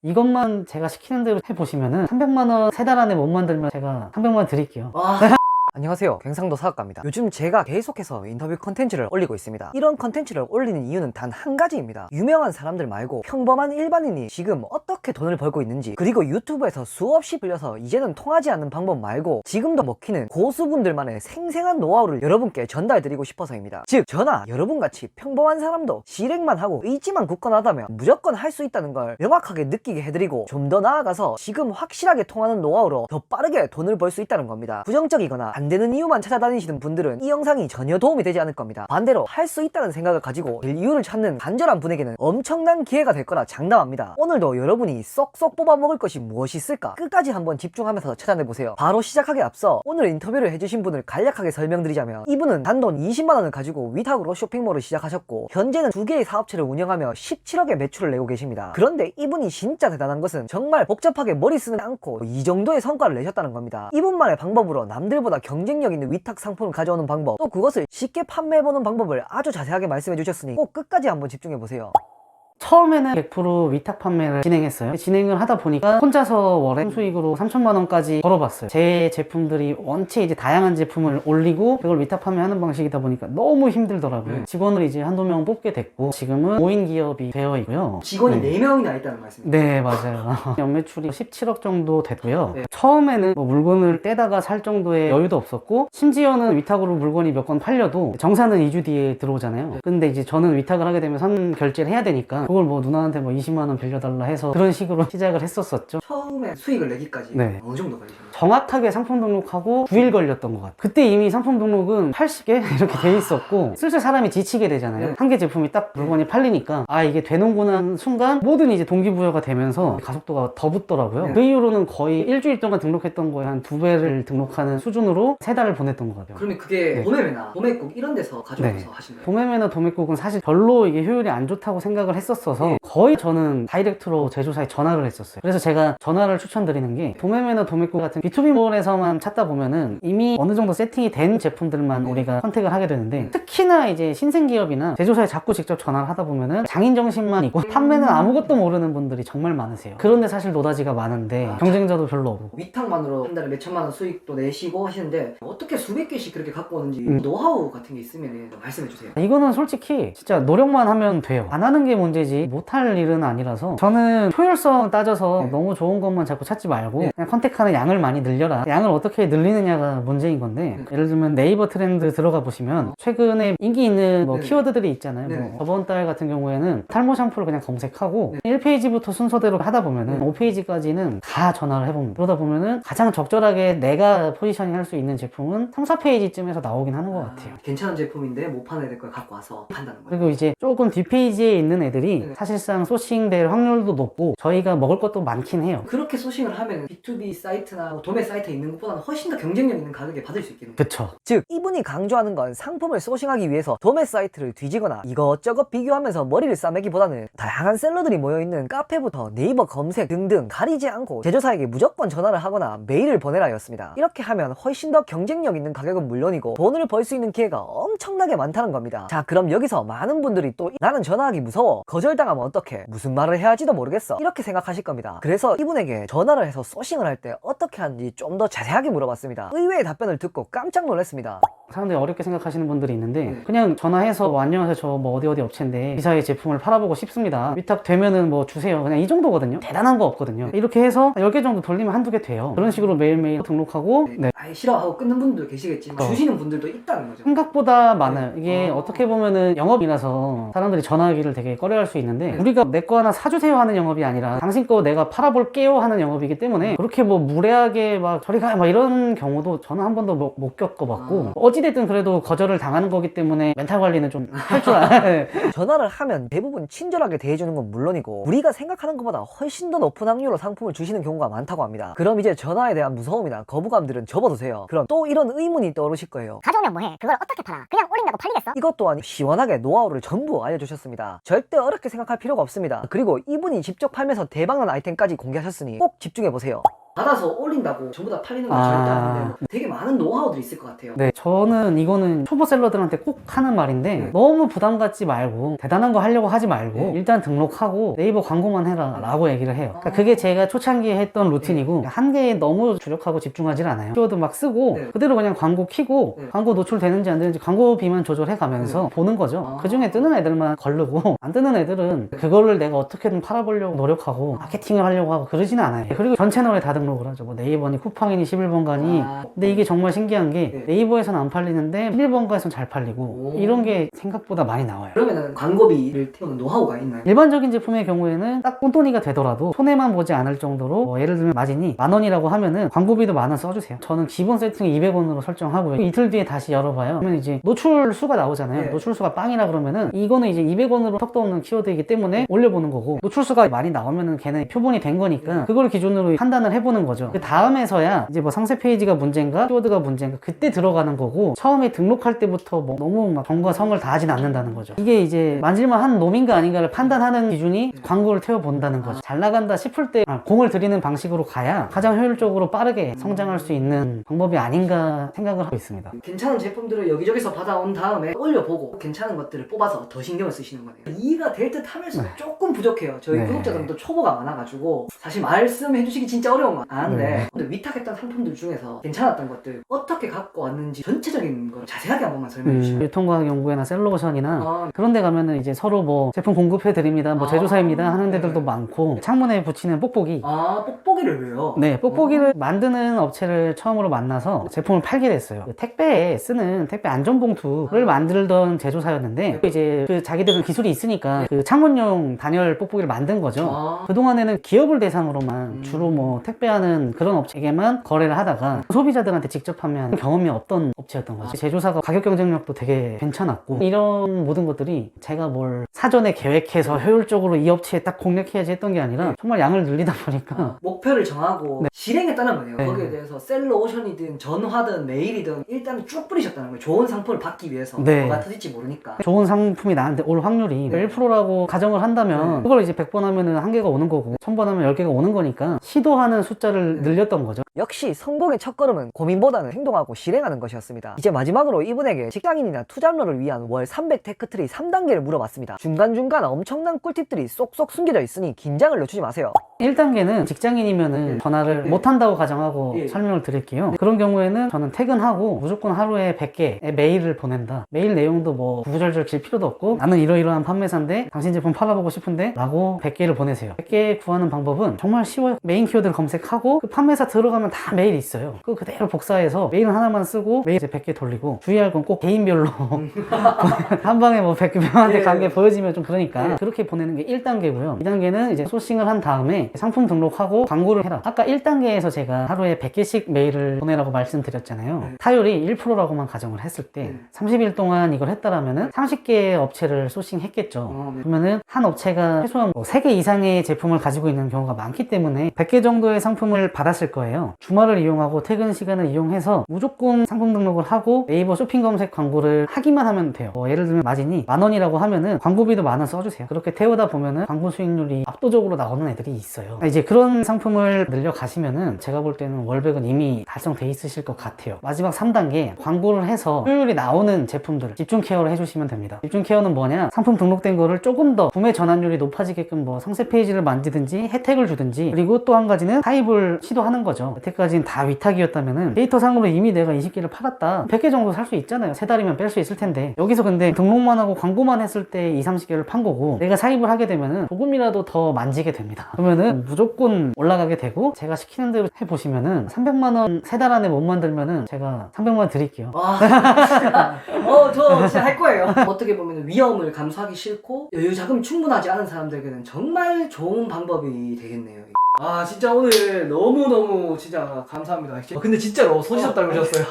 이것만 제가 시키는 대로 해보시면은 300만원 3달 안에 못 만들면 제가 300만원 드릴게요. 안녕하세요, 경상도 사업가입니다. 요즘 제가 계속해서 인터뷰 컨텐츠를 올리고 있습니다. 이런 컨텐츠를 올리는 이유는 단 한 가지입니다. 유명한 사람들 말고 평범한 일반인이 지금 어떻게 돈을 벌고 있는지, 그리고 유튜브에서 수없이 불려서 이제는 통하지 않는 방법 말고 지금도 먹히는 고수분들만의 생생한 노하우를 여러분께 전달드리고 싶어서입니다. 즉 저나 여러분같이 평범한 사람도 실행만 하고 의지만 굳건하다면 무조건 할 수 있다는 걸 명확하게 느끼게 해드리고, 좀 더 나아가서 지금 확실하게 통하는 노하우로 더 빠르게 돈을 벌 수 있다는 겁니다. 부정적이거나 안 되는 이유만 찾아다니시는 분들은 이 영상이 전혀 도움이 되지 않을 겁니다. 반대로 할 수 있다는 생각을 가지고 될 이유를 찾는 간절한 분에게는 엄청난 기회가 될 거라 장담합니다. 오늘도 여러분이 쏙쏙 뽑아 먹을 것이 무엇이 있을까 끝까지 한번 집중하면서 찾아내보세요. 바로 시작하기 앞서 오늘 인터뷰를 해주신 분을 간략하게 설명드리자면, 이분은 단돈 20만원을 가지고 위탁으로 쇼핑몰을 시작하셨고 현재는 2개의 사업체를 운영하며 17억의 매출을 내고 계십니다. 그런데 이분이 진짜 대단한 것은 정말 복잡하게 머리 쓰는 않고 이 정도의 성과를 내셨다는 겁니다. 이분만의 방법으로 남들보다 경쟁력 있는 위탁 상품을 가져오는 방법, 또 그것을 쉽게 판매해보는 방법을 아주 자세하게 말씀해 주셨으니 꼭 끝까지 한번 집중해보세요. 처음에는 100% 위탁 판매를 진행했어요. 진행을 하다 보니까 혼자서 월에 수익으로 3천만원까지 벌어봤어요. 제 제품들이 원체 이제 다양한 제품을 올리고 그걸 위탁 판매하는 방식이다 보니까 너무 힘들더라고요. 직원을 이제 한두 명 뽑게 됐고 지금은 5인 기업이 되어 있고요. 직원이 4명이나 있다는 말씀입니다. 네, 맞아요. 연매출이 17억 정도 됐고요. 처음에는 뭐 물건을 떼다가 살 정도의 여유도 없었고, 심지어는 위탁으로 물건이 몇 건 팔려도 정산은 2주 뒤에 들어오잖아요. 근데 이제 저는 위탁을 하게 되면 선 결제를 해야 되니까 그걸 뭐 누나한테 뭐 20만원 빌려달라 해서 그런 식으로 시작을 했었었죠. 처음에 수익을 내기까지 어느 정도 걸리셨나요? 정확하게 상품 등록하고 9일 걸렸던 것 같아요. 그때 이미 상품 등록은 80개 이렇게 돼 있었고, 슬슬 사람이 지치게 되잖아요. 한 개 제품이 딱 물건이 팔리니까 아 이게 되는구나 하는 순간 모든 이제 동기부여가 되면서 가속도가 더 붙더라고요. 그 이후로는 거의 일주일 동안 등록했던 거에 한 2배를 등록하는 수준으로 3달을 보냈던 것 같아요. 그러면 그게 도매매나 도매국 이런 데서 가져와서 하신 거예요? 도매매나 도매국은 사실 별로 이게 효율이 안 좋다고 생각을 했었어서 거의 저는 다이렉트로 제조사에 전화를 했었어요. 그래서 제가 전화를 추천드리는 게, 도매매나 도매국 같은 B2B몰에서만 찾다 보면은 이미 어느 정도 세팅이 된 제품들만 우리가 선택을 하게 되는데, 특히나 이제 신생기업이나 제조사에 자꾸 직접 전화를 하다 보면은 장인 정신만 있고 판매는 아무것도 모르는 분들이 정말 많으세요. 그런데 사실 노다지가 많은데 경쟁자도 별로 없고. 위탁만으로 한 달에 몇 천만 원 수익도 내시고 하시는데 어떻게 수백 개씩 그렇게 갖고 오는지 노하우 같은 게 있으면 말씀해 주세요. 이거는 솔직히 진짜 노력만 하면 돼요. 안 하는 게 문제지 못할 일은 아니라서, 저는 효율성 따져서 너무 좋은 것만 자꾸 찾지 말고 그냥 컨택하는 양을 많이 늘려라. 양을 어떻게 늘리느냐가 문제인 건데, 예를 들면 네이버 트렌드 들어가 보시면 최근에 인기 있는 뭐 키워드들이 있잖아요. 뭐 저번 달 같은 경우에는 탈모 샴푸를 그냥 검색하고 1페이지부터 순서대로 하다 보면은 5페이지까지는 다 전화를 해봅니다. 그러다 보면은 가장 적절하게 내가 포지셔닝 할 수 있는 제품은 3, 4페이지쯤에서 나오긴 하는 것 같아요. 괜찮은 제품인데 못 파는 애들 걸 갖고 와서 판다는 거예요. 그리고 이제 조금 뒷페이지에 있는 애들이 사실상 소싱될 확률도 높고 저희가 먹을 것도 많긴 해요. 그렇게 소싱을 하면 B2B 사이트나 도매 사이트에 있는 것보다는 훨씬 더 경쟁력 있는 가격에 받을 수 있겠네요. 그쵸. 즉 이분이 강조하는 건 상품을 소싱하기 위해서 도매 사이트를 뒤지거나 이것저것 비교하면서 머리를 싸매기보다는 다양한 셀러들이 모여있는 카페부터 네이버 검색 등등 가리지 않고 제조사에게 무조건 전화를 하거나 메일을 보내라 였습니다. 이렇게 하면 훨씬 더 경쟁력 있는 가격은 물론이고 돈을 벌 수 있는 기회가 엄청나게 많다는 겁니다. 자, 그럼 여기서 많은 분들이 또 나는 전화하기 무서워, 거절당하면 어떡해, 무슨 말을 해야 할지도 모르겠어, 이렇게 생각하실 겁니다. 그래서 이분에게 전화를 해서 소싱을 할 때 어떻게 하는지 좀 더 자세하게 물어봤습니다. 의외의 답변을 듣고 깜짝 놀랐습니다. 사람들이 어렵게 생각하시는 분들이 있는데 그냥 전화해서 뭐 안녕하세요, 저 뭐 어디 업체인데 이사의 제품을 팔아보고 싶습니다, 위탁 되면은 뭐 주세요, 그냥 이 정도거든요. 대단한 거 없거든요. 이렇게 해서 10개 정도 돌리면 한두 개 돼요. 그런 식으로 매일매일 등록하고 아예 싫어하고 끊는 분도 계시겠지만 주시는 분들도 있다는 거죠. 생각보다 많아요. 이게 어떻게 보면은 영업이라서 사람들이 전화하기를 되게 꺼려할 수 있는데, 우리가 내 거 하나 사주세요 하는 영업이 아니라 당신 거 내가 팔아볼게요 하는 영업이기 때문에 그렇게 뭐 무례하게 막 저리 가 막 이런 경우도 저는 한 번도 못 겪어봤고, 어찌됐든 그래도 거절을 당하는 거기 때문에 멘탈 관리는 좀 할 줄 알아요. 전화를 하면 대부분 친절하게 대해주는 건 물론이고 우리가 생각하는 것보다 훨씬 더 높은 확률로 상품을 주시는 경우가 많다고 합니다. 그럼 이제 전화에 대한 무서움이나 거부감들은 접어두세요. 그럼 또 이런 의문이 떠오르실 거예요. 가져오면 뭐해? 그걸 어떻게 팔아? 그냥 올린다고 팔리겠어? 이것 또한 시원하게 노하우를 전부 알려주셨습니다. 절대 어렵게 생각할 필요가 없습니다. 그리고 이분이 직접 팔면서 대박난 아이템까지 공개하셨으니 꼭 집중해보세요. 받아서 올린다고 전부 다 팔리는 건 아. 절대 아닌데 되게 많은 노하우들이 있을 것 같아요. 네, 저는 이거는 초보 셀러들한테 꼭 하는 말인데 너무 부담 갖지 말고 대단한 거 하려고 하지 말고 일단 등록하고 네이버 광고만 해라 라고 얘기를 해요. 그러니까 그게 제가 초창기에 했던 루틴이고 한 개에 너무 주력하고 집중하지 않아요. 키워드 막 쓰고 그대로 그냥 광고 키고 광고 노출되는지 안 되는지 광고비만 조절해 가면서 보는 거죠. 그 중에 뜨는 애들만 걸르고 안 뜨는 애들은 그거를 내가 어떻게든 팔아보려고 노력하고 마케팅을 하려고 하고 그러지는 않아요. 그리고 전 채널에 다 등록을 하죠. 뭐 네이버니 쿠팡이니 11번가니. 근데 이게 정말 신기한 게 네이버에서는 안 팔리는데 11번가에서는 잘 팔리고 이런 게 생각보다 많이 나와요. 그러면은 광고비를 태우는 노하우가 있나요? 일반적인 제품의 경우에는 딱 똔똔이가 되더라도 손해만 보지 않을 정도로 뭐 예를 들면 마진이 10,000원이라고 하면은 광고비도 10,000원 써주세요. 저는 기본 세팅 200원으로 설정하고요. 이틀 뒤에 다시 열어봐요. 그러면 이제 노출수가 나오잖아요. 노출수가 빵이라 그러면은 이거는 이제 200원으로 턱도 없는 키워드이기 때문에 올려보는 거고 노출수가 많이 나오면은 걔는 표본이 된 거니까 그걸 기준으로 판단을 해보는 거죠. 그 다음에서야 이제 뭐 상세 페이지가 문제인가 키워드가 문제인가 그때 들어가는 거고 처음에 등록할 때부터 뭐 너무 막 정과 성을 다하진 않는다는 거죠. 이게 이제 만질만 한 놈인가 아닌가를 판단하는 기준이 광고를 태워본다는 거죠. 잘 나간다 싶을 때 공을 들이는 방식으로 가야 가장 효율적으로 빠르게 성장할 수 있는 방법이 아닌가 생각을 하고 있습니다. 괜찮은 제품들을 여기저기서 받아온 다음에 올려보고 괜찮은 것들을 뽑아서 더 신경을 쓰시는 거네요. 이해가 될 듯 하면서 조금 부족해요. 저희 구독자들도 초보가 많아가지고 사실 말씀해 주시기 진짜 어려운 거 아는데 근데 위탁했던 상품들 중에서 괜찮았던 것들 어떻게 갖고 왔는지 전체적인 걸 자세하게 한 번만 설명해 주시면 유통과학연구회나 셀러오션이나 그런 데 가면은 이제 서로 뭐 제품 공급해 드립니다 뭐 제조사입니다 하는 데들도 많고 창문에 붙이는 뽁뽁이 뽁뽁이를 왜요? 네, 뽁뽁이를 만드는 업체를 처음으로 만나서 제품을 팔게 됐어요. 그 택배에 쓰는 택배 안전봉투를 만들던 제조사였는데 이제 그 자기들은 기술이 있으니까 그 창문용 단열 뽁뽁이를 만든 거죠. 그동안에는 기업을 대상으로만 주로 뭐 택배하는 그런 업체에게만 거래를 하다가 소비자들한테 직접 판매하는 경험이 없던 업체였던 거죠. 제조사가 가격 경쟁력도 되게 괜찮았고 이런 모든 것들이 제가 뭘 사전에 계획해서 효율적으로 이 업체에 딱 공략해야지 했던 게 아니라 정말 양을 늘리다 보니까 목표를 정하고 실행했다는 거네요. 거기에 대해서 셀러오션이든 전화든 메일이든 일단 쭉 뿌리셨다는 거예요. 좋은 상품을 받기 위해서 뭐가 터질지 모르니까. 좋은 상품이 나한테 올 확률이 1%라고 가정을 한다면 그걸 이제 100번 하면은 1개가 오는 거고 1000번 하면 10개가 오는 거니까 시도하는 숫자를 늘렸던 거죠. 역시 성공의 첫걸음은 고민보다는 행동하고 실행하는 것이었습니다. 이제 마지막으로 이분에게 직장인이나 투잡러를 위한 월 300 테크트리 3단계를 물어봤습니다. 중간중간 엄청난 꿀팁들이 쏙쏙 숨겨져 있으니 긴장을 늦추지 마세요. 1단계는 직장인이면은 전화를 못한다고 가정하고 설명을 드릴게요. 그런 경우에는 저는 퇴근하고 무조건 하루에 100개의 메일을 보낸다. 메일 내용도 뭐 구구절절 길 필요도 없고 나는 이러이러한 판매사인데 당신 제품 팔아보고 싶은데 라고 100개를 보내세요. 100개 구하는 방법은 정말 쉬워요. 메인 키워드를 검색하고 그 판매사 들어가면 다 메일이 있어요. 그거 그대로 복사해서 메일 하나만 쓰고 메일 이제 100개 돌리고 주의할 건 꼭 개인별로 한 방에 뭐 100명한테 간 게 보여지면 좀 그러니까 그렇게 보내는 게 1단계고요. 2단계는 이제 소싱을 한 다음에 상품 등록하고 광고를 해라. 아까 1단계에서 제가 하루에 100개씩 메일을 보내라고 말씀드렸잖아요. 타율이 1%라고만 가정을 했을 때 30일 동안 이걸 했다라면은 30개의 업체를 소싱했겠죠. 그러면은 한 업체가 최소한 뭐 3개 이상의 제품을 가지고 있는 경우가 많기 때문에 100개 정도의 상품을 받았을 거예요. 주말을 이용하고 퇴근 시간을 이용해서 무조건 상품 등록을 하고 네이버 쇼핑 검색 광고를 하기만 하면 돼요. 뭐 예를 들면 마진이 10,000원이라고 하면은 광고비도 10,000원 써주세요. 그렇게 태우다 보면은 광고 수익률이 압도적으로 나오는 애들이 있어요. 이제 그런 상품을 늘려가시면은 제가 볼 때는 월백은 이미 달성돼 있으실 것 같아요. 마지막 3단계 광고를 해서 효율이 나오는 제품들 집중 케어를 해주시면 됩니다. 집중 케어는 뭐냐? 상품 등록된 거를 조금 더 구매 전환율이 높아지게끔 뭐 상세 페이지를 만지든지 혜택을 주든지 그리고 또 한 가지는 타입을 시도하는 거죠. 여태까지는 다 위탁이었다면은 데이터상으로 이미 내가 20개를 팔았다. 100개 정도 살 수 있잖아요. 3달이면 뺄 수 있을 텐데 여기서 근데 등록만 하고 광고만 했을 때 20-30개를 판 거고 내가 사입을 하게 되면은 조금이라도 더 만지게 됩니다. 그러면은 무조건 올라가게 되고 제가 시키는 대로 해보시면은 300만원 3달 안에 못 만들면은 제가 300만원 드릴게요. 저 진짜 할 거예요. 어떻게 보면 위험을 감수하기 싫고 여유 자금이 충분하지 않은 사람들에게는 정말 좋은 방법이 되겠네요. 진짜 오늘 너무너무 진짜 감사합니다. 근데 진짜로 손이 셨다고 오셨어요.